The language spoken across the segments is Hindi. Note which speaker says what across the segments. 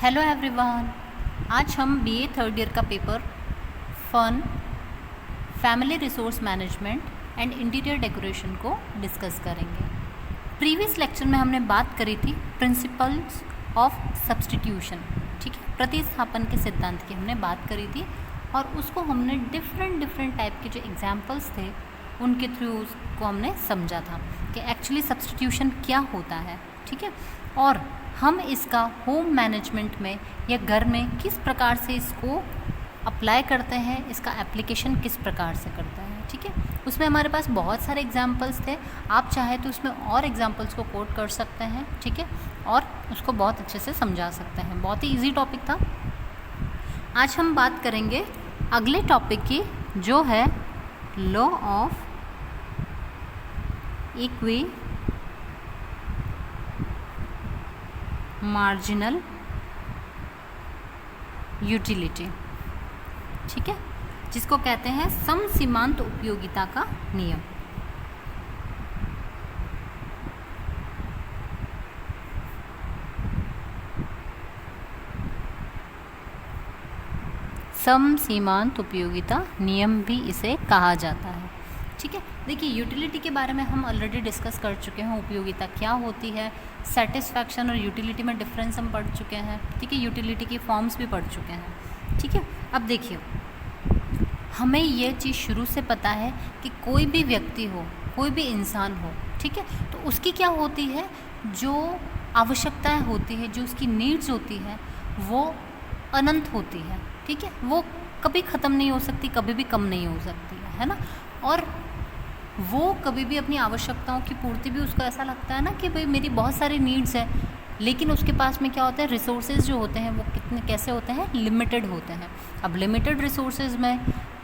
Speaker 1: Hello everyone. आज हम बीए थर्ड ईयर का पेपर फन, family resource management and interior decoration को डिस्कस करेंगे। प्रीवियस लेक्चर में हमने बात करी थी प्रिंसिपल्स ऑफ सब्स्टिट्यूशन, ठीक है, प्रतिस्थापन के सिद्धांत की हमने बात करी थी और उसको हमने डिफरेंट टाइप के जो एग्जाम्पल्स थे उनके थ्रू उसको हमने समझा था कि एक्चुअली सब्स्टिट्यूशन क्या होता है, ठीक है, और हम इसका होम मैनेजमेंट में या घर में किस प्रकार से इसको अप्लाई करते हैं, इसका एप्लीकेशन किस प्रकार से करते हैं, ठीक है। उसमें हमारे पास बहुत सारे एग्जाम्पल्स थे, आप चाहे तो उसमें और एग्जाम्पल्स को कोट कर सकते हैं, ठीक है, और उसको बहुत अच्छे से समझा सकते हैं। बहुत ही ईजी टॉपिक था। आज हम बात करेंगे अगले टॉपिक की, जो है law of equi marginal utility, ठीक है, जिसको कहते हैं समसीमांत उपयोगिता का नियम। समसीमांत उपयोगिता नियम भी इसे कहा जाता है, ठीक है। देखिए, यूटिलिटी के बारे में हम ऑलरेडी डिस्कस कर चुके हैं। उपयोगिता क्या होती है, सेटिस्फैक्शन और यूटिलिटी में डिफरेंस हम पढ़ चुके हैं, ठीक है। यूटिलिटी की फॉर्म्स भी पढ़ चुके हैं, ठीक है। अब देखिए, हमें ये चीज़ शुरू से पता है कि कोई भी व्यक्ति हो, कोई भी इंसान हो, ठीक है, तो उसकी क्या होती है, जो आवश्यकताएं होती है, जो उसकी नीड्स होती है, वो अनंत होती है, ठीक है। वो कभी ख़त्म नहीं हो सकती, कभी भी कम नहीं हो सकती है ना। और वो कभी भी अपनी आवश्यकताओं की पूर्ति भी, उसको ऐसा लगता है ना कि भाई मेरी बहुत सारी नीड्स है, लेकिन उसके पास में क्या होता है, रिसोर्सेज जो होते हैं वो कितने कैसे होते हैं, लिमिटेड होते हैं। अब लिमिटेड रिसोर्सेज में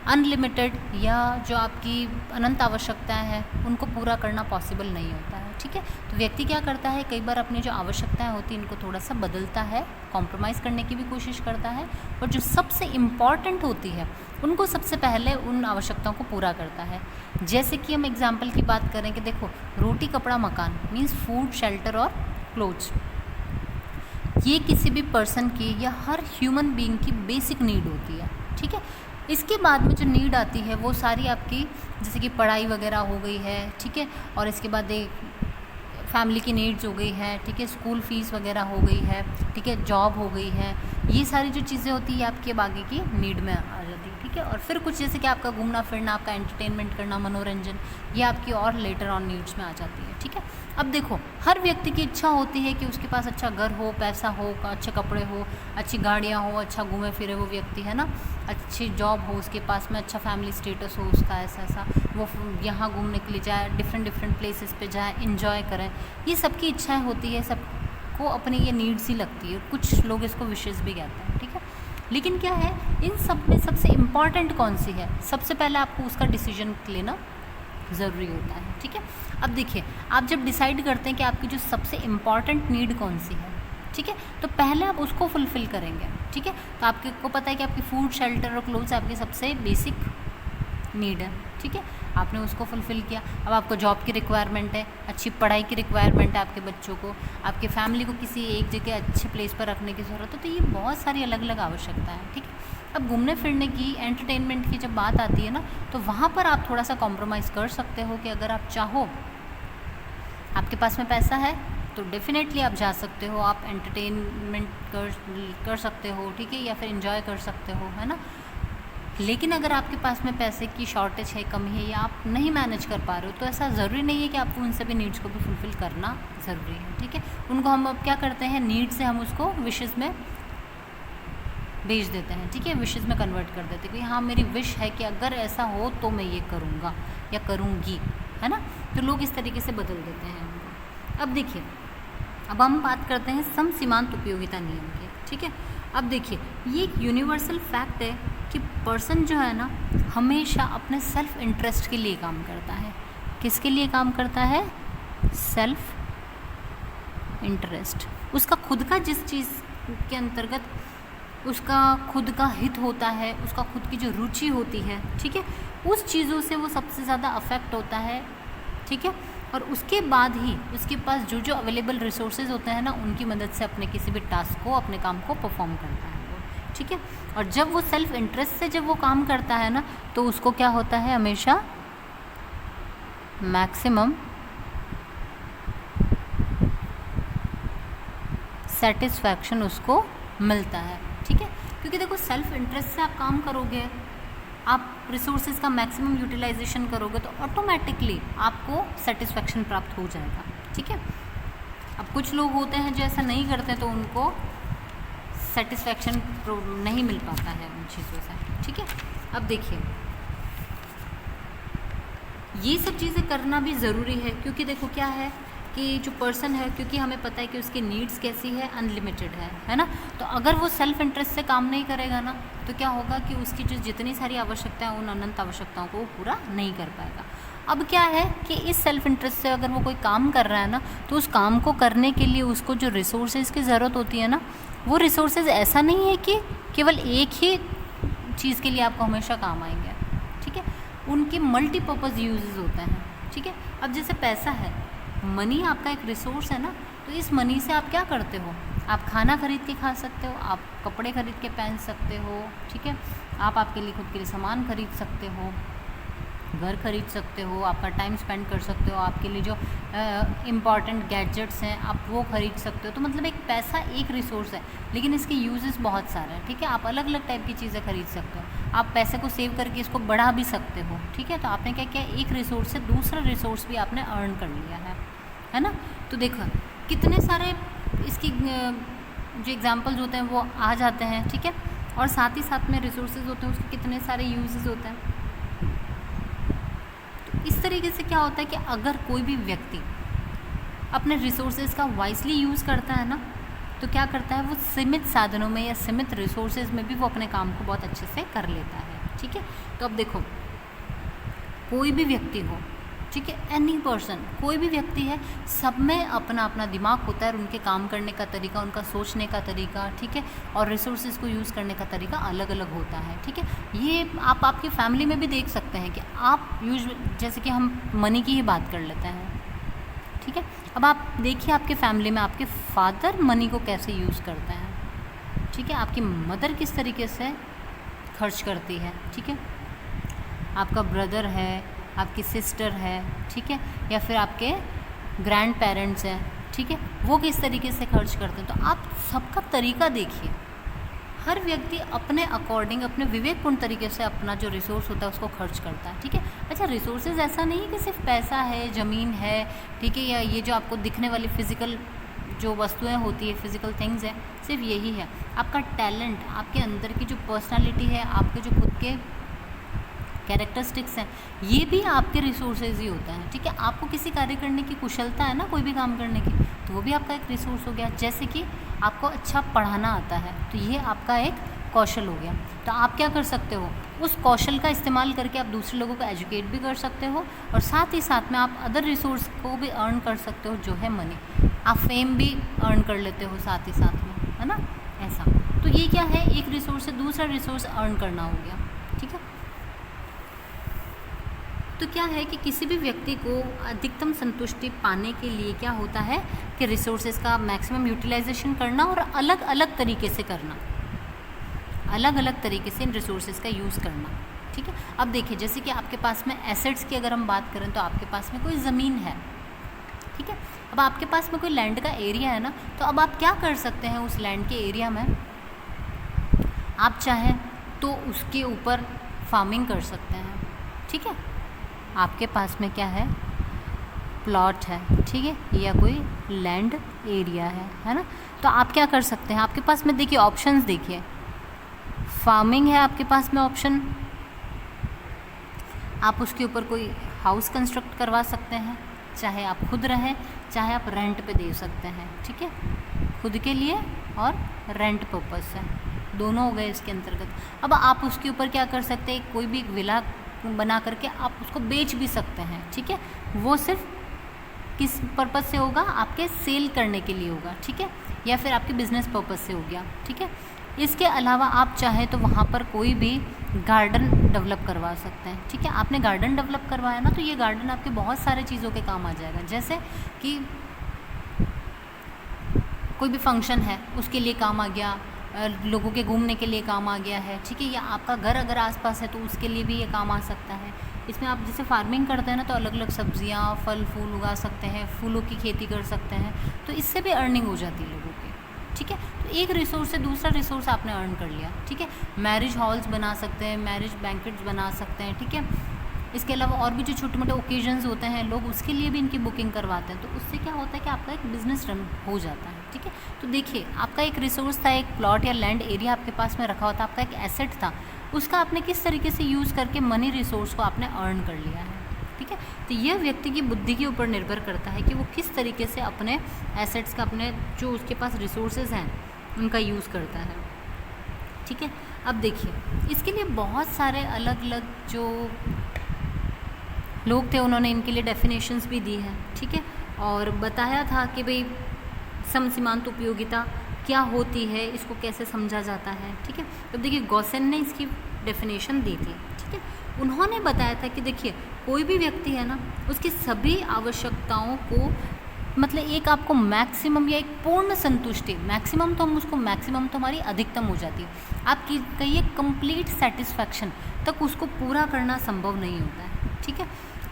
Speaker 1: अनलिमिटेड या जो आपकी अनंत आवश्यकताएं हैं उनको पूरा करना पॉसिबल नहीं होता है, ठीक है। तो व्यक्ति क्या करता है, कई बार अपनी जो आवश्यकताएं होती हैं इनको थोड़ा सा बदलता है, कॉम्प्रोमाइज़ करने की भी कोशिश करता है, और जो सबसे इम्पॉर्टेंट होती है उनको सबसे पहले उन आवश्यकताओं को पूरा करता है। जैसे कि हम एग्जाम्पल की बात करें कि देखो, रोटी कपड़ा मकान मीन्स फूड, शेल्टर और क्लोथ्स, ये किसी भी पर्सन की या हर ह्यूमन बीइंग की बेसिक नीड होती है, ठीक है। इसके बाद में जो नीड आती है वो सारी आपकी, जैसे कि पढ़ाई वगैरह हो गई है, ठीक है, और इसके बाद एक फैमिली की नीड्स हो गई है, ठीक है, स्कूल फीस वगैरह हो गई है, ठीक है, जॉब हो गई है, ये सारी जो चीज़ें होती है आपकी अब आगे की नीड में आ जाती है, ठीक है। और फिर कुछ जैसे कि आपका घूमना फिरना, आपका एंटरटेनमेंट करना, मनोरंजन, ये आपकी और लेटर ऑन नीड्स में आ जाती है, ठीक है। अब देखो, हर व्यक्ति की इच्छा होती है कि उसके पास अच्छा घर हो, पैसा हो, अच्छे कपड़े हो, अच्छी गाड़ियाँ हो, अच्छा घूमे फिरे वो व्यक्ति, है ना, अच्छी जॉब हो, उसके पास में अच्छा फैमिली स्टेटस हो उसका, ऐसा वो यहाँ घूमने के लिए जाए, डिफरेंट प्लेसेस पे जाए, इंजॉय करें, ये सबकी इच्छाएं होती है, सबको अपनी ये नीड्स ही लगती है। कुछ लोग इसको विशेष भी कहते हैं, ठीक है। लेकिन क्या है, इन सब में सबसे इम्पॉर्टेंट कौन सी है, सबसे पहले आपको उसका डिसीजन लेना ज़रूरी होता है, ठीक है। अब देखिए, आप जब डिसाइड करते हैं कि आपकी जो सबसे इम्पॉर्टेंट नीड कौन सी है, ठीक है, तो पहले आप उसको फुलफ़िल करेंगे, ठीक है। तो आपको पता है कि आपकी फूड, शेल्टर और क्लोथ्स आपकी सबसे बेसिक नीड है, ठीक है, आपने उसको फुलफ़िल किया। अब आपको जॉब की रिक्वायरमेंट है, अच्छी पढ़ाई की रिक्वायरमेंट है आपके बच्चों को, आपके फैमिली को किसी एक जगह अच्छे प्लेस पर रखने की ज़रूरत है, तो ये बहुत सारी अलग अलग आवश्यकताएं हैं, ठीक है। अब घूमने फिरने की, एंटरटेनमेंट की जब बात आती है ना, तो वहाँ पर आप थोड़ा सा कॉम्प्रोमाइज़ कर सकते हो कि अगर आप चाहो, आपके पास में पैसा है तो डेफिनेटली आप जा सकते हो, आप एंटरटेनमेंट कर सकते हो, ठीक है, या फिर एंजॉय कर सकते हो, है ना। लेकिन अगर आपके पास में पैसे की शॉर्टेज है, कमी है, या आप नहीं मैनेज कर पा रहे हो, तो ऐसा ज़रूरी नहीं है कि आपको उन सभी नीड्स को भी फुलफ़िल करना ज़रूरी है, ठीक है। उनको हम अब क्या करते हैं, नीड से हम उसको विशेज़ में भेज देते हैं, ठीक है, विशेज़ में कन्वर्ट कर देते हैं कि हाँ, मेरी विश है कि अगर ऐसा हो तो मैं ये करूँगा या करूँगी, है ना। तो लोग इस तरीके से बदल देते हैं उनको। अब देखिए, अब हम बात करते हैं समसीमांत उपयोगिता नियम की, ठीक है। अब देखिए, ये एक यूनिवर्सल फैक्ट है कि पर्सन जो है ना, हमेशा अपने सेल्फ इंटरेस्ट के लिए काम करता है। किसके लिए काम करता है, सेल्फ इंटरेस्ट। उसका खुद का जिस चीज़ के अंतर्गत उसका खुद का हित होता है, उसका खुद की जो रुचि होती है, ठीक है, उस चीज़ों से वो सबसे ज़्यादा अफेक्ट होता है, ठीक है। और उसके बाद ही उसके पास जो जो अवेलेबल रिसोर्सेज होते हैं ना, उनकी मदद से अपने किसी भी टास्क को, अपने काम को परफॉर्म करता है वो, ठीक है। और जब वो सेल्फ इंटरेस्ट से जब वो काम करता है ना, तो उसको क्या होता है, हमेशा मैक्सिमम सेटिस्फैक्शन उसको मिलता है, ठीक है। क्योंकि देखो सेल्फ इंटरेस्ट से आप काम करोगे, आप रिसोर्सेज का मैक्सिमम यूटिलाइजेशन करोगे, तो ऑटोमेटिकली आपको सेटिस्फैक्शन प्राप्त हो जाएगा, ठीक है। अब कुछ लोग होते हैं जो ऐसा नहीं करते, तो उनको सेटिस्फैक्शन नहीं मिल पाता है उन चीज़ों से, ठीक है। अब देखिए ये सब चीज़ें करना भी ज़रूरी है, क्योंकि देखो क्या है कि जो पर्सन है, क्योंकि हमें पता है कि उसकी नीड्स कैसी है, अनलिमिटेड है ना। तो अगर वो सेल्फ इंटरेस्ट से काम नहीं करेगा ना, तो क्या होगा कि उसकी जो जितनी सारी आवश्यकताएं, उन अनंत आवश्यकताओं को वो पूरा नहीं कर पाएगा। अब क्या है कि इस सेल्फ इंटरेस्ट से अगर वो कोई काम कर रहा है ना, तो उस काम को करने के लिए उसको जो रिसोर्सेज की ज़रूरत होती है ना, वो रिसोर्सेज ऐसा नहीं है कि केवल एक ही चीज़ के लिए आपको हमेशा काम आएंगे, ठीक है। उनके मल्टीपर्पज़ यूजेस होते हैं, ठीक है। अब जैसे पैसा है, मनी आपका एक रिसोर्स है ना, तो इस मनी से आप क्या करते हो, आप खाना खरीद के खा सकते हो, आप कपड़े खरीद के पहन सकते हो, ठीक है। आप आपके लिए खुद के लिए सामान खरीद सकते हो, घर खरीद सकते हो, आपका टाइम स्पेंड कर सकते हो, आपके लिए जो इम्पॉर्टेंट गैजेट्स हैं आप वो खरीद सकते हो। तो मतलब एक पैसा एक रिसोर्स है, लेकिन इसके यूजेस बहुत सारे हैं, ठीक है। आप अलग अलग टाइप की चीज़ें खरीद सकते हो, आप पैसे को सेव करके इसको बढ़ा भी सकते हो, ठीक है। तो आपने क्या किया, एक रिसोर्स से दूसरा रिसोर्स भी आपने अर्न कर लिया है ना। तो देखो कितने सारे इसकी जो एग्जाम्पल्स होते हैं वो आ जाते हैं, ठीक है। और साथ ही साथ में रिसोर्सेज होते हैं, उसके कितने सारे यूजेस होते हैं। इस तरीके से क्या होता है कि अगर कोई भी व्यक्ति अपने रिसोर्सेज का वाइजली यूज़ करता है ना, तो क्या करता है, वो सीमित साधनों में या सीमित रिसोर्सेज में भी वो अपने काम को बहुत अच्छे से कर लेता है, ठीक है। तो अब देखो कोई भी व्यक्ति हो, ठीक है, एनी पर्सन, कोई भी व्यक्ति है, सब में अपना अपना दिमाग होता है और उनके काम करने का तरीका, उनका सोचने का तरीका, ठीक है, और रिसोर्सेज को यूज़ करने का तरीका अलग अलग होता है, ठीक है। ये आप आपकी फैमिली में भी देख सकते हैं कि आप जैसे कि हम मनी की ही बात कर लेते हैं, ठीक है। अब आप देखिए आपके फैमिली में आपके फादर मनी को कैसे यूज़ करते हैं, ठीक है, आपकी मदर किस तरीके से खर्च करती है, ठीक है, आपका ब्रदर है, आपकी सिस्टर है, ठीक है, या फिर आपके ग्रैंड पेरेंट्स हैं, ठीक है, वो किस तरीके से खर्च करते हैं। तो आप सबका तरीका देखिए, हर व्यक्ति अपने अकॉर्डिंग, अपने विवेकपूर्ण तरीके से अपना जो रिसोर्स होता है उसको खर्च करता है, ठीक है। अच्छा, रिसोर्सेज ऐसा नहीं है कि सिर्फ पैसा है, ज़मीन है, ठीक है, या ये जो आपको दिखने वाली फिज़िकल जो वस्तुएं होती है, फिज़िकल थिंग्स है, सिर्फ यही है। आपका टैलेंट, आपके अंदर की जो पर्सनालिटी है, आपके जो खुद के कैरेक्टरिस्टिक्स हैं, ये भी आपके रिसोर्सेज ही होता है, ठीक है। आपको किसी कार्य करने की कुशलता है ना, कोई भी काम करने की, तो वो भी आपका एक रिसोर्स हो गया। जैसे कि आपको अच्छा पढ़ाना आता है, तो ये आपका एक कौशल हो गया। तो आप क्या कर सकते हो, उस कौशल का इस्तेमाल करके आप दूसरे लोगों को एजुकेट भी कर सकते हो, और साथ ही साथ में आप अदर रिसोर्स को भी अर्न कर सकते हो, जो है मनी। आप फेम भी अर्न कर लेते हो साथ ही साथ में, है ना, ऐसा। तो ये क्या है, एक रिसोर्स से दूसरा रिसोर्स अर्न करना हो गया, ठीक है। तो क्या है कि किसी भी व्यक्ति को अधिकतम संतुष्टि पाने के लिए क्या होता है कि रिसोर्सेज का मैक्सिमम यूटिलाइजेशन करना और अलग अलग तरीके से करना, अलग अलग तरीके से इन रिसोर्सेज का यूज़ करना, ठीक है। अब देखिए जैसे कि आपके पास में एसेट्स की अगर हम बात करें, तो आपके पास में कोई ज़मीन है, ठीक है। अब आपके पास में कोई लैंड का एरिया है ना, तो अब आप क्या कर सकते हैं, उस लैंड के एरिया में आप चाहें तो उसके ऊपर फार्मिंग कर सकते हैं, ठीक है। आपके पास में क्या है, प्लॉट है, ठीक है, या कोई लैंड एरिया है ना। तो आप क्या कर सकते हैं, आपके पास में देखिए ऑप्शंस, देखिए फार्मिंग है आपके पास में ऑप्शन, आप उसके ऊपर कोई हाउस कंस्ट्रक्ट करवा सकते हैं, चाहे आप खुद रहें, चाहे आप रेंट पे दे सकते हैं, ठीक है, खुद के लिए और रेंट पर्पस से, दोनों हो गए इसके अंतर्गत। अब आप उसके ऊपर क्या कर सकते हैं, कोई भी विला बना करके आप उसको बेच भी सकते हैं, ठीक है। वो सिर्फ किस पर्पज़ से होगा, आपके सेल करने के लिए होगा, ठीक है, या फिर आपके बिजनेस पर्पज़ से हो गया, ठीक है। इसके अलावा आप चाहे तो वहाँ पर कोई भी गार्डन डेवलप करवा सकते हैं। ठीक है, आपने गार्डन डेवलप करवाया ना, तो ये गार्डन आपके बहुत सारे चीज़ों के काम आ जाएगा। जैसे कि कोई भी फंक्शन है उसके लिए काम आ गया, लोगों के घूमने के लिए काम आ गया है। ठीक है, या आपका घर अगर आसपास है तो उसके लिए भी ये काम आ सकता है। इसमें आप जैसे फार्मिंग करते हैं ना, तो अलग अलग सब्जियां, फल फूल उगा सकते हैं, फूलों की खेती कर सकते हैं, तो इससे भी अर्निंग हो जाती है लोगों की। ठीक है, तो एक रिसोर्स से दूसरा रिसोर्स आपने अर्न कर लिया। ठीक है, मैरिज हॉल्स बना सकते हैं, मैरिज बैंकेट्स बना सकते हैं। ठीक है, इसके अलावा और भी जो छोटे मोटे ओकेजन्स होते हैं लोग उसके लिए भी इनकी बुकिंग करवाते हैं, तो उससे क्या होता है कि आपका एक बिज़नेस रन हो जाता है। ठीक है, तो देखिए आपका एक रिसोर्स था, एक प्लॉट या लैंड एरिया आपके पास में रखा हुआ था, आपका एक एसेट था, उसका आपने किस तरीके से यूज़ करके मनी रिसोर्स को आपने अर्न कर लिया है। ठीक है, तो यह व्यक्ति की बुद्धि के ऊपर निर्भर करता है कि वो किस तरीके से अपने एसेट्स का, अपने जो उसके पास रिसोर्सेज हैं उनका यूज़ करता है। ठीक है, अब देखिए इसके लिए बहुत सारे अलग अलग जो लोग थे उन्होंने इनके लिए डेफिनेशंस भी दी है। ठीक है, और बताया था कि भाई समसीमांत उपयोगिता क्या होती है, इसको कैसे समझा जाता है। ठीक है, तो देखिए गॉसेन ने इसकी डेफिनेशन दी थी। ठीक है, उन्होंने बताया था कि देखिए कोई भी व्यक्ति है ना, उसकी सभी आवश्यकताओं को, मतलब एक आपको मैक्सिमम या एक पूर्ण संतुष्टि, मैक्सिमम तो हम उसको, मैक्सिमम तो हमारी अधिकतम हो जाती है, आप कहिए कंप्लीट सेटिस्फैक्शन तक उसको पूरा करना संभव नहीं होता है। ठीक है,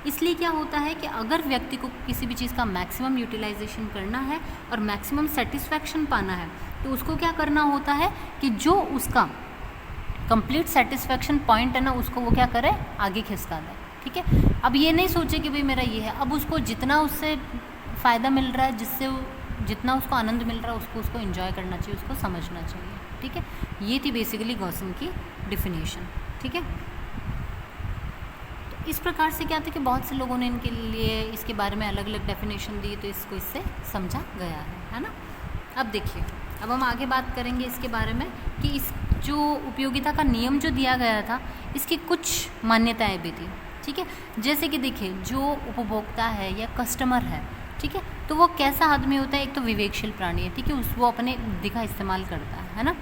Speaker 1: इसलिए क्या होता है कि अगर व्यक्ति को किसी भी चीज़ का मैक्सिमम यूटिलाइजेशन करना है और मैक्सिमम सेटिस्फैक्शन पाना है, तो उसको क्या करना होता है कि जो उसका कंप्लीट सेटिस्फैक्शन पॉइंट है ना, उसको वो क्या करे, आगे खिसका दे। ठीक है, अब ये नहीं सोचे कि भाई मेरा ये है, अब उसको जितना उससे फ़ायदा मिल रहा है, जिससे जितना उसको आनंद मिल रहा है उसको एंजॉय करना चाहिए, उसको समझना चाहिए। ठीक है, ये थी बेसिकली गॉसन की डेफिनेशन। ठीक है, तो इस प्रकार से क्या था कि बहुत से लोगों ने इनके लिए इसके बारे में अलग अलग डेफिनेशन दी, तो इसको इससे समझा गया है ना। अब देखिए, अब हम आगे बात करेंगे इसके बारे में कि इस जो उपयोगिता का नियम जो दिया गया था, इसकी कुछ मान्यताएं भी थी। ठीक है, जैसे कि देखिए जो उपभोक्ता है या कस्टमर है, ठीक है, तो वो कैसा आदमी होता है, एक तो विवेकशील प्राणी है। ठीक है, वो अपने बुद्धि का इस्तेमाल करता है ना।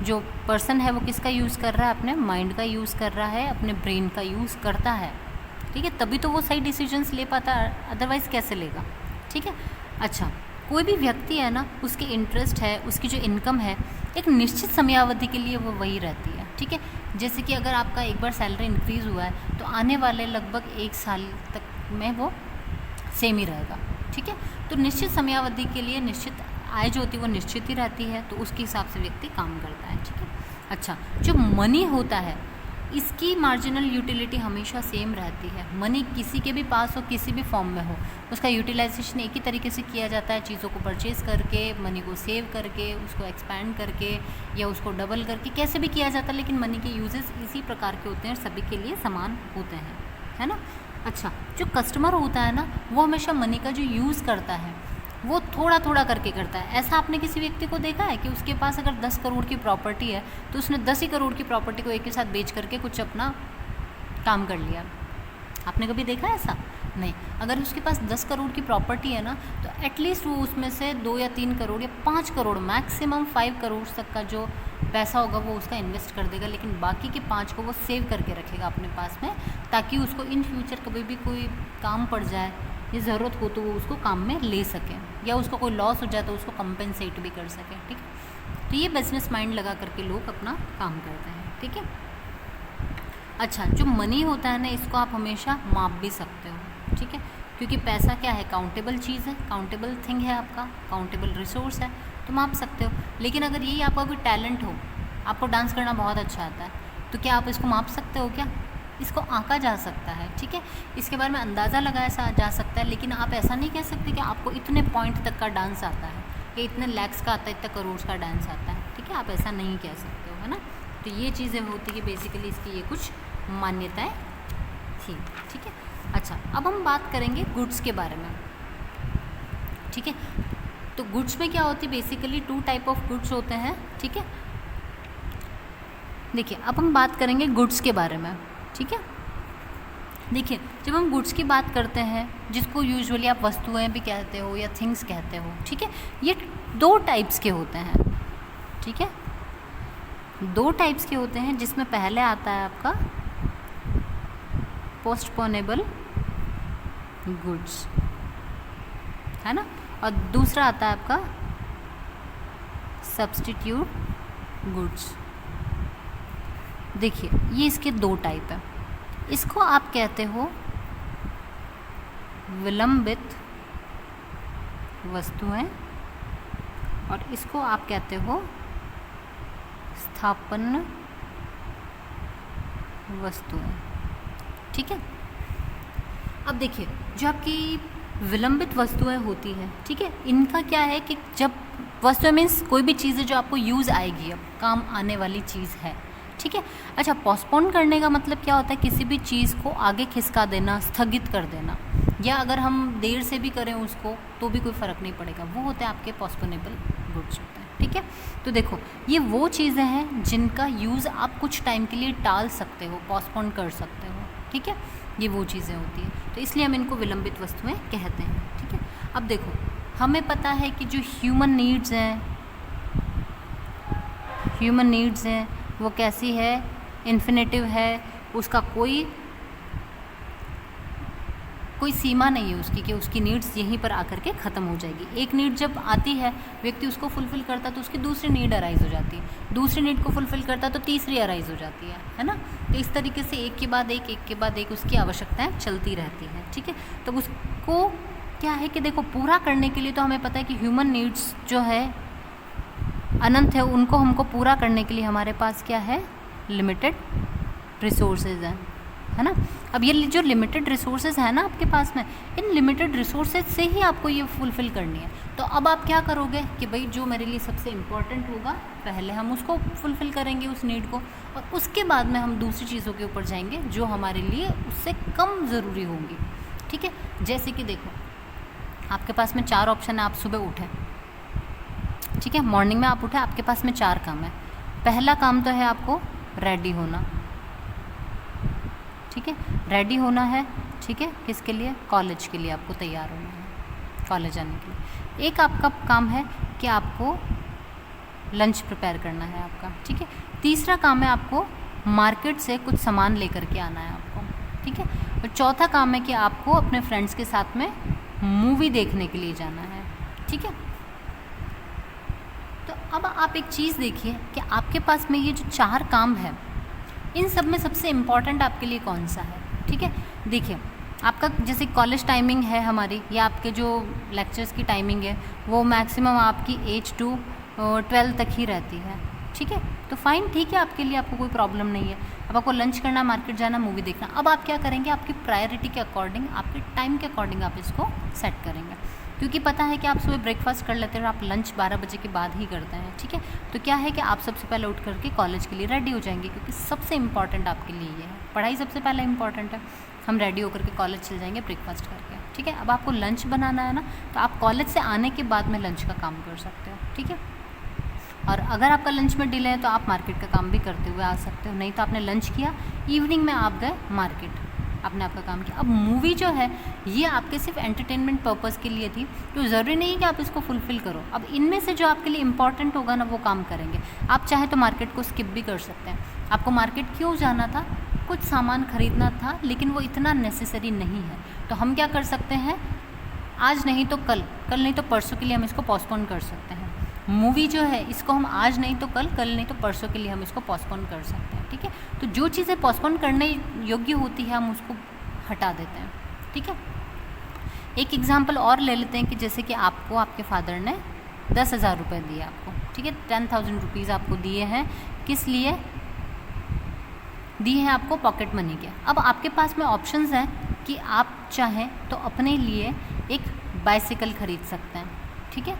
Speaker 1: जो पर्सन है वो किसका यूज़ कर रहा है, अपने माइंड का यूज़ कर रहा है, अपने ब्रेन का यूज़ करता है। ठीक है, तभी तो वो सही डिसीजंस ले पाता है, अदरवाइज़ कैसे लेगा। ठीक है, अच्छा कोई भी व्यक्ति है ना, उसके इंटरेस्ट है, उसकी जो इनकम है, एक निश्चित समयावधि के लिए वो वही रहती है। ठीक है, जैसे कि अगर आपका एक बार सैलरी इंक्रीज़ हुआ है तो आने वाले लगभग 1 साल तक में वो सेम ही रहेगा। ठीक है, तो निश्चित समयावधि के लिए निश्चित आय जो होती है वो निश्चित ही रहती है, तो उसके हिसाब से व्यक्ति काम करता है। ठीक है, अच्छा जो मनी होता है, इसकी मार्जिनल यूटिलिटी हमेशा सेम रहती है। मनी किसी के भी पास हो, किसी भी फॉर्म में हो, उसका यूटिलाइजेशन एक ही तरीके से किया जाता है, चीज़ों को परचेज़ करके, मनी को सेव करके, उसको एक्सपैंड करके या उसको डबल करके, कैसे भी किया जाता है, लेकिन मनी के यूजेस इसी प्रकार के होते हैं और सभी के लिए समान होते हैं, है ना। अच्छा जो कस्टमर होता है ना, वो हमेशा मनी का जो यूज़ करता है वो थोड़ा थोड़ा करके करता है। ऐसा आपने किसी व्यक्ति को देखा है कि उसके पास अगर 10 करोड़ की प्रॉपर्टी है तो उसने 10 ही करोड़ की प्रॉपर्टी को एक ही साथ बेच करके कुछ अपना काम कर लिया? आपने कभी देखा है ऐसा? नहीं। अगर उसके पास 10 करोड़ की प्रॉपर्टी है ना, तो एटलीस्ट वो उसमें से 2 या 3 करोड़ या 5 करोड़, मैक्सिमम 5 करोड़ तक का जो पैसा होगा वो उसका इन्वेस्ट कर देगा, लेकिन बाकी के 5 को वो सेव करके रखेगा अपने पास में, ताकि उसको इन फ्यूचर कभी भी कोई काम पड़ जाए, ये ज़रूरत हो तो वो उसको काम में ले सके, या उसको कोई लॉस हो जाए तो उसको कंपेंसेट भी कर सके। ठीक है, तो ये बिजनेस माइंड लगा करके लोग अपना काम करते हैं। ठीक है, अच्छा जो मनी होता है ना, इसको आप हमेशा माप भी सकते हो। ठीक है, क्योंकि पैसा क्या है, काउंटेबल चीज़ है, काउंटेबल थिंग है, आपका काउंटेबल रिसोर्स है, तो माप सकते हो। लेकिन अगर यही आपका कोई टैलेंट हो, आपको डांस करना बहुत अच्छा आता है, तो क्या आप इसको माप सकते हो? क्या इसको आंका जा सकता है? ठीक है, इसके बारे में अंदाज़ा लगाया जा सकता है, लेकिन आप ऐसा नहीं कह सकते कि आपको इतने पॉइंट तक का डांस आता है, या इतने लैक्स का आता है, इतने करोड़ का डांस आता है। ठीक है, आप ऐसा नहीं कह सकते हो, है ना। तो ये चीज़ें होती कि बेसिकली इसकी ये कुछ मान्यताएं थी। ठीक है, अच्छा अब हम बात करेंगे गुड्स के बारे में। ठीक है, तो गुड्स में क्या होती है, बेसिकली 2 टाइप ऑफ गुड्स होते हैं। ठीक है, देखिए अब हम बात करेंगे गुड्स के बारे में। ठीक है, देखिए जब हम गुड्स की बात करते हैं, जिसको यूजुअली आप वस्तुएं भी कहते हो या थिंग्स कहते हो, ठीक है, ये 2 टाइप्स के होते हैं। ठीक है, दो टाइप्स के होते हैं, जिसमें पहले आता है आपका पोस्टपोनेबल गुड्स, है ना, और दूसरा आता है आपका सब्स्टिट्यूट गुड्स। देखिए ये इसके दो टाइप है। इसको आप कहते हो विलंबित वस्तुएं और इसको आप कहते हो स्थापन्न वस्तुएं। ठीक है, अब देखिए जो आपकी विलंबित वस्तुएं होती हैं, ठीक है, इनका क्या है कि जब वस्तुएं मीन्स कोई भी चीज़ है जो आपको यूज़ आएगी, अब काम आने वाली चीज़ है। ठीक है, अच्छा, पोस्टपोन करने का मतलब क्या होता है? किसी भी चीज़ को आगे खिसका देना, स्थगित कर देना, या अगर हम देर से भी करें उसको तो भी कोई फ़र्क नहीं पड़ेगा, वो होते हैं आपके पोस्टपोनेबल गुड्स होते हैं। ठीक है, तो देखो ये वो चीज़ें हैं जिनका यूज़ आप कुछ टाइम के लिए टाल सकते हो, पोस्टपोन कर सकते हो। ठीक है, ये वो चीज़ें होती हैं, तो इसलिए हम इनको विलंबित वस्तुएं कहते हैं। ठीक है, अब देखो हमें पता है कि जो ह्यूमन नीड्स हैं वो कैसी है, इन्फिनेटिव है, उसका कोई सीमा नहीं है उसकी, कि उसकी नीड्स यहीं पर आकर के ख़त्म हो जाएगी। एक नीड जब आती है, व्यक्ति उसको फुलफ़िल करता है तो उसकी दूसरी नीड अराइज़ हो जाती है, दूसरी नीड को फुलफ़िल करता है तो तीसरी अराइज़ हो जाती है ना। तो इस तरीके से एक के बाद एक उसकी आवश्यकताएं चलती रहती हैं। ठीक है, तो उसको क्या है कि देखो पूरा करने के लिए तो हमें पता है कि ह्यूमन नीड्स जो है अनंत है, उनको हमको पूरा करने के लिए हमारे पास क्या है, लिमिटेड रिसोर्सेज हैं, है ना। अब ये जो लिमिटेड रिसोर्सेज है ना आपके पास में, इन लिमिटेड रिसोर्सेज से ही आपको ये फुलफ़िल करनी है। तो अब आप क्या करोगे कि भाई जो मेरे लिए सबसे इम्पॉर्टेंट होगा पहले हम उसको फुलफ़िल करेंगे उस नीड को, और उसके बाद में हम दूसरी चीज़ों के ऊपर जाएंगे जो हमारे लिए उससे कम ज़रूरी होंगी। ठीक है, जैसे कि देखो आपके पास में 4 ऑप्शन है, आप सुबह उठें, ठीक है, मॉर्निंग में आप उठे, आपके पास में 4 काम है। पहला काम तो है आपको रेडी होना, ठीक है, रेडी होना है, ठीक है, किसके लिए, कॉलेज के लिए आपको तैयार होना है, कॉलेज जाने के लिए। एक आपका काम है कि आपको लंच प्रिपेयर करना है आपका, ठीक है। तीसरा काम है आपको मार्केट से कुछ सामान लेकर के आना है आपको, ठीक है। और चौथा काम है कि आपको अपने फ्रेंड्स के साथ में मूवी देखने के लिए जाना है, ठीक है। तो अब आप एक चीज़ देखिए कि आपके पास में ये जो 4 काम है, इन सब में सबसे इम्पॉर्टेंट आपके लिए कौन सा है, ठीक है। देखिए आपका जैसे कॉलेज टाइमिंग है हमारी, या आपके जो लेक्चर्स की टाइमिंग है वो मैक्सिमम आपकी 8 to 12 तक ही रहती है, ठीक है। तो फाइन, ठीक है, आपके लिए आपको कोई प्रॉब्लम नहीं है। अब आपको लंच करना, मार्केट जाना, मूवी देखना, अब आप क्या करेंगे, आपकी प्रायोरिटी के अकॉर्डिंग, आपके टाइम के अकॉर्डिंग आप इसको सेट करेंगे, क्योंकि पता है कि आप सुबह ब्रेकफास्ट कर लेते हैं और आप लंच 12 बजे के बाद ही करते हैं, ठीक है। तो क्या है कि आप सबसे पहले उठ करके कॉलेज के लिए रेडी हो जाएंगे, क्योंकि सबसे इम्पॉर्टेंट आपके लिए ये है, पढ़ाई सबसे पहले इम्पॉर्टेंट है। हम रेडी होकर के कॉलेज चल जाएंगे ब्रेकफास्ट करके, ठीक है। अब आपको लंच बनाना है ना, तो आप कॉलेज से आने के बाद में लंच का काम कर सकते हो, ठीक है। और अगर आपका लंच में डिले है तो आप मार्केट का काम भी करते हुए आ सकते हो, नहीं तो आपने लंच किया, इवनिंग में आप गए मार्केट, आपने आपका काम किया। अब मूवी जो है ये आपके सिर्फ एंटरटेनमेंट पर्पस के लिए थी, तो ज़रूरी नहीं है कि आप इसको फुलफ़िल करो। अब इनमें से जो आपके लिए इंपॉर्टेंट होगा ना वो काम करेंगे। आप चाहे तो मार्केट को स्किप भी कर सकते हैं। आपको मार्केट क्यों जाना था, कुछ सामान ख़रीदना था, लेकिन वो इतना नेसेसरी नहीं है, तो हम क्या कर सकते हैं, आज नहीं तो कल, कल नहीं तो परसों के लिए हम इसको पोस्टपोन कर सकते हैं। मूवी जो है इसको हम आज नहीं तो कल, कल नहीं तो परसों के लिए हम इसको पोस्टपोन कर सकते हैं, ठीक है। तो जो चीज़ें पोस्टपोन करने योग्य होती है हम उसको हटा देते हैं, ठीक है। एक एग्जांपल और ले लेते हैं कि जैसे कि आपको आपके फादर ने 10,000 रुपये दिए आपको, ठीक है, 10,000 रुपीज़ आपको दिए हैं, किस लिए दिए हैं, आपको पॉकेट मनी के। अब आपके पास में ऑप्शंस हैं कि आप चाहें तो अपने लिए एक बाइसिकल खरीद सकते हैं, ठीक है।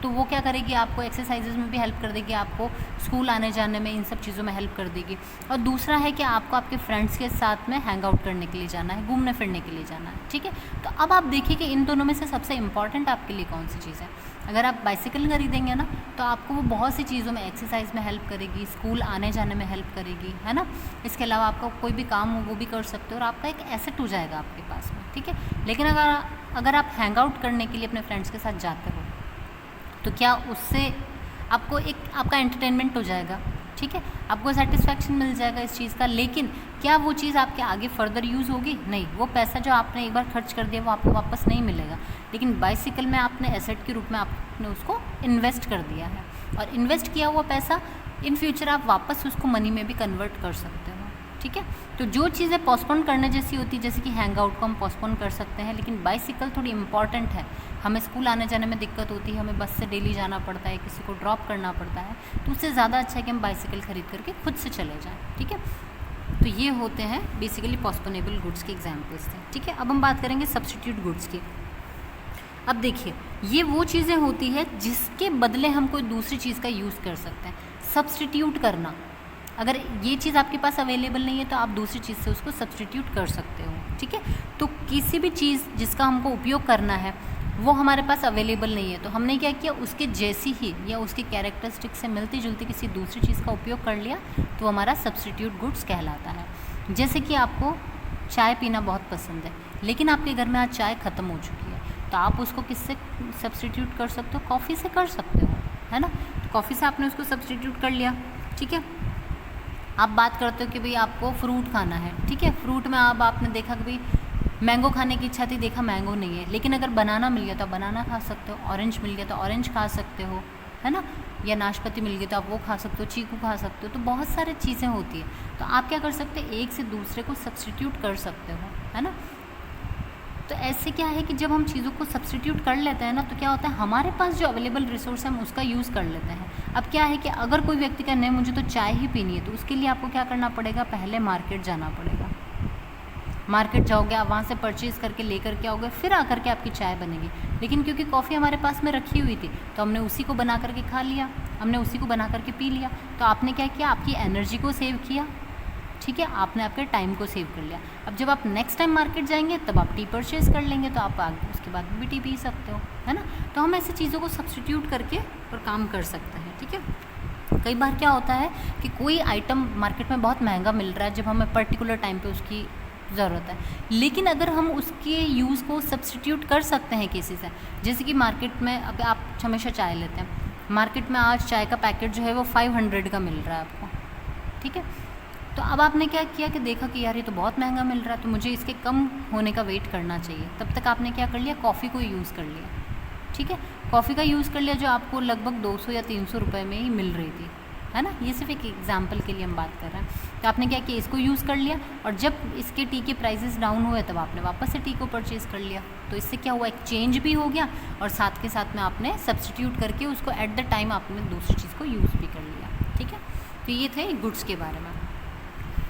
Speaker 1: तो वो क्या करेगी, आपको एक्सरसाइजेज में भी हेल्प कर देगी, आपको स्कूल आने जाने में, इन सब चीज़ों में हेल्प कर देगी। और दूसरा है कि आपको आपके फ्रेंड्स के साथ में हैंग आउट करने के लिए जाना है, घूमने फिरने के लिए जाना है, ठीक है। तो अब आप देखिए कि इन दोनों में से सबसे इम्पॉर्टेंट आपके लिए कौन सी चीज़ है। अगर आप बाइसिकल खरीदेंगे ना तो आपको वो बहुत सी चीज़ों में, एक्सरसाइज में हेल्प करेगी, स्कूल आने जाने में हेल्प करेगी, है ना। इसके अलावा आपका कोई भी काम हो वो भी कर सकते हो, और आपका एक एसेट हो जाएगा आपके पास में, ठीक है। लेकिन अगर आप हैंग आउट करने के लिए अपने फ्रेंड्स के साथ जाते हो तो क्या उससे आपको एक आपका एंटरटेनमेंट हो जाएगा, ठीक है, आपको सेटिस्फैक्शन मिल जाएगा इस चीज़ का, लेकिन क्या वो चीज़ आपके आगे फर्दर यूज़ होगी? नहीं, वो पैसा जो आपने एक बार खर्च कर दिया वो आपको वापस नहीं मिलेगा। लेकिन बाइसिकल में आपने एसेट के रूप में आपने उसको इन्वेस्ट कर दिया है, और इन्वेस्ट किया हुआ पैसा इन फ्यूचर आप वापस उसको मनी में भी कन्वर्ट कर सकते हो। ठीक है, तो जो चीज़ें पोस्टपोन करने जैसी होती है, जैसे कि हैंग आउट को हम पोस्टपोन कर सकते हैं, लेकिन बाइसिकल थोड़ी इंपॉर्टेंट है। हमें स्कूल आने जाने में दिक्कत होती है, हमें बस से डेली जाना पड़ता है, किसी को ड्रॉप करना पड़ता है, तो उससे ज़्यादा अच्छा है कि हम बाइसिकल खरीद करके खुद से चले जाएँ। ठीक है, तो ये होते हैं बेसिकली पोस्टपोनेबल गुड्स के एग्जाम्पल्स थे। ठीक है, अब हम बात करेंगे सब्स्टिट्यूट गुड्स की। अब देखिए, ये वो चीज़ें होती है जिसके बदले हम कोई दूसरी चीज़ का यूज़ कर सकते हैं। सब्स्टिट्यूट करना, अगर ये चीज़ आपके पास अवेलेबल नहीं है तो आप दूसरी चीज़ से उसको सब्स्टिट्यूट कर सकते हो। ठीक है, तो किसी भी चीज़ जिसका हमको उपयोग करना है वो हमारे पास अवेलेबल नहीं है, तो हमने क्या किया, उसके जैसी ही या उसके कैरेक्टरिस्टिक से मिलती जुलती किसी दूसरी चीज़ का उपयोग कर लिया, तो हमारा सब्स्टिट्यूट गुड्स कहलाता है। जैसे कि आपको चाय पीना बहुत पसंद है, लेकिन आपके घर में आज चाय ख़त्म हो चुकी है, तो आप उसको किससे सब्स्टिट्यूट कर सकते हो? कॉफ़ी से कर सकते हो, है ना। तो कॉफ़ी से आपने उसको सब्स्टिट्यूट कर लिया। ठीक है, आप बात करते हो कि भाई आपको फ्रूट खाना है। ठीक है, फ्रूट में अब आपने देखा कि भाई मैंगो खाने की इच्छा थी, देखा मैंगो नहीं है, लेकिन अगर बनाना मिल गया तो बनाना खा सकते हो, ऑरेंज मिल गया तो ऑरेंज खा सकते हो, है ना, या नाशपाती मिल गई तो आप वो खा सकते हो, चीकू खा सकते हो। तो बहुत सारी चीज़ें होती है, तो आप क्या कर सकते हैं, एक से दूसरे को सब्स्टिट्यूट कर सकते हो, है ना। तो ऐसे क्या है कि जब हम चीज़ों को सब्स्टिट्यूट कर लेते हैं ना, तो क्या होता है, हमारे पास जो अवेलेबल रिसोर्स है हम उसका यूज़ कर लेते हैं। अब क्या है कि अगर कोई व्यक्ति का नहीं, मुझे तो चाय ही पीनी है, तो उसके लिए आपको क्या करना पड़ेगा, पहले मार्केट जाना पड़ेगा। मार्केट जाओगे, आप वहाँ से परचेज़ करके लेकर के आओगे, फिर आकर के आपकी चाय बनेगी। लेकिन क्योंकि कॉफ़ी हमारे पास में रखी हुई थी, तो हमने उसी को बना करके खा लिया, हमने उसी को बना करके पी लिया। तो आपने क्या किया, आपकी एनर्जी को सेव किया। ठीक है, आपने आपके टाइम को सेव कर लिया। अब जब आप नेक्स्ट टाइम मार्केट जाएंगे तब आप टी परचेज़ कर लेंगे, तो आप आगे उसके बाद भी टी पी सकते हो, है ना। तो हम ऐसी चीज़ों को सब्स्टिट्यूट करके और काम कर सकते हैं। ठीक है, कई बार क्या होता है कि कोई आइटम मार्केट में बहुत महंगा मिल रहा है, जब हमें पर्टिकुलर टाइम पे उसकी ज़रूरत है, लेकिन अगर हम उसके यूज़ को सब्स्टिट्यूट कर सकते हैं किसी से, जैसे कि मार्केट में अब आप हमेशा चाय लेते हैं, मार्केट में आज चाय का पैकेट जो है वो 500 का मिल रहा है आपको। ठीक है, तो अब आपने क्या किया कि देखा कि यार ये तो बहुत महंगा मिल रहा है, तो मुझे इसके कम होने का वेट करना चाहिए। तब तक आपने क्या कर लिया, कॉफ़ी को यूज़ कर लिया। ठीक है, कॉफ़ी का यूज़ कर लिया, जो आपको लगभग 200 या 300 रुपये में ही मिल रही थी, है ना। ये सिर्फ एक एग्जांपल के लिए हम बात कर रहे हैं। तो आपने क्या किया, इसको यूज़ कर लिया, और जब इसके टी के प्राइसेस डाउन हुए तब आपने वापस से टी को परचेज़ कर लिया। तो इससे क्या हुआ, एक चेंज भी हो गया, और साथ के साथ में आपने सब्स्टिट्यूट करके उसको एट द टाइम आपने दूसरी चीज़ को यूज़ भी कर लिया। ठीक है, तो ये थे गुड्स के बारे में।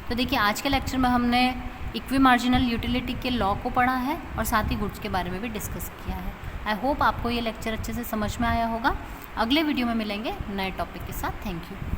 Speaker 1: तो देखिए, आज के लेक्चर में हमने इक्वी मार्जिनल यूटिलिटी के लॉ को पढ़ा है, और साथ ही गुड्स के बारे में भी डिस्कस किया है। आई होप आपको ये लेक्चर अच्छे से समझ में आया होगा। अगले वीडियो में मिलेंगे नए टॉपिक के साथ। Thank you.